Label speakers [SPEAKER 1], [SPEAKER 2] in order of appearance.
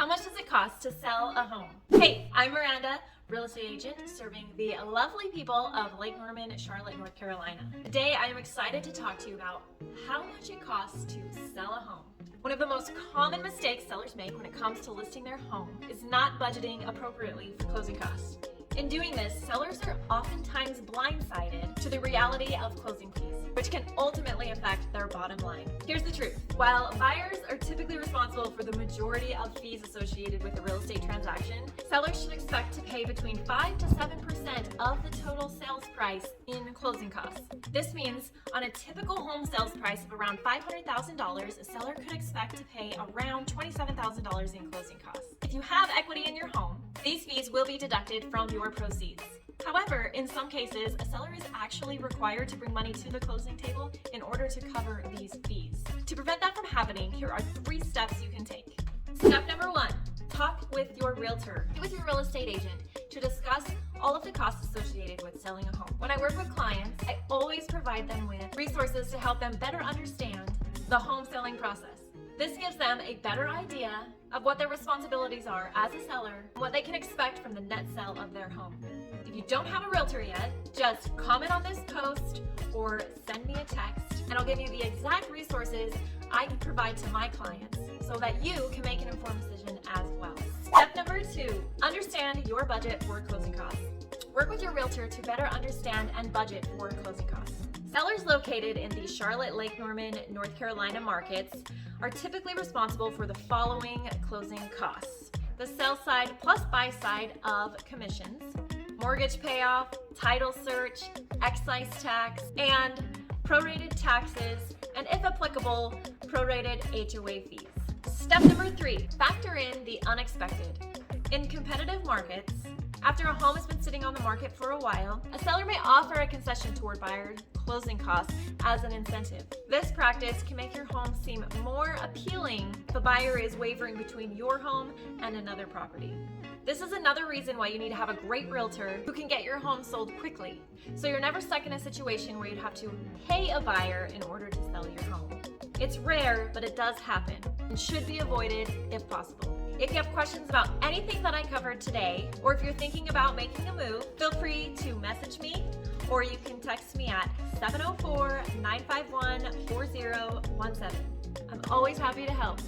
[SPEAKER 1] How much does it cost to sell a home? Hey, I'm Miranda, real estate agent serving the lovely people of Lake Norman, Charlotte, North Carolina. Today I am excited to talk to you about how much it costs to sell a home. One of the most common mistakes sellers make when it comes to listing their home is not budgeting appropriately for closing costs. In doing this, sellers are oftentimes blindsided to the reality of closing fees, which can ultimately affect their bottom line. Here's the truth. While buyers are typically responsible for the majority of fees associated with a real estate transaction, sellers should expect to pay between 5 to 7% of the total sales price in closing costs. This means on a typical home sales price of around $500,000, a seller could expect to pay around $27,000 in closing costs. If you have equity in your home, these fees will be deducted from your proceeds. However, in some cases, a seller is actually required to bring money to the closing table in order to cover these fees. To prevent that from happening, here are 3 steps you can take. Step number 1, talk with your realtor, with your real estate agent to discuss all of the costs associated with selling a home. When I work with clients, I always provide them with resources to help them better understand the home selling process. This gives them a better idea of what their responsibilities are as a seller and what they can expect from the net sale of their home. If you don't have a realtor yet, just comment on this post or send me a text and I'll give you the exact resources I can provide to my clients so that you can make an informed decision as well. Step number 2, understand your budget for closing costs. Work with your realtor to better understand and budget for closing costs. Sellers located in the Charlotte, Lake Norman, North Carolina markets are typically responsible for the following closing costs: the sell side plus buy side of commissions, mortgage payoff, title search, excise tax, and prorated taxes, and if applicable, prorated HOA fees. Step number 3, factor in the unexpected. In competitive markets, after a home has been sitting on the market for a while, a seller may offer a concession toward buyers' closing costs as an incentive. This practice can make your home seem more appealing if a buyer is wavering between your home and another property. This is another reason why you need to have a great realtor who can get your home sold quickly, so you're never stuck in a situation where you'd have to pay a buyer in order to sell your home. It's rare, but it does happen and should be avoided if possible. If you have questions about anything that I covered today, or if you're thinking about making a move, feel free to message me, or you can text me at 704-951-4017. I'm always happy to help.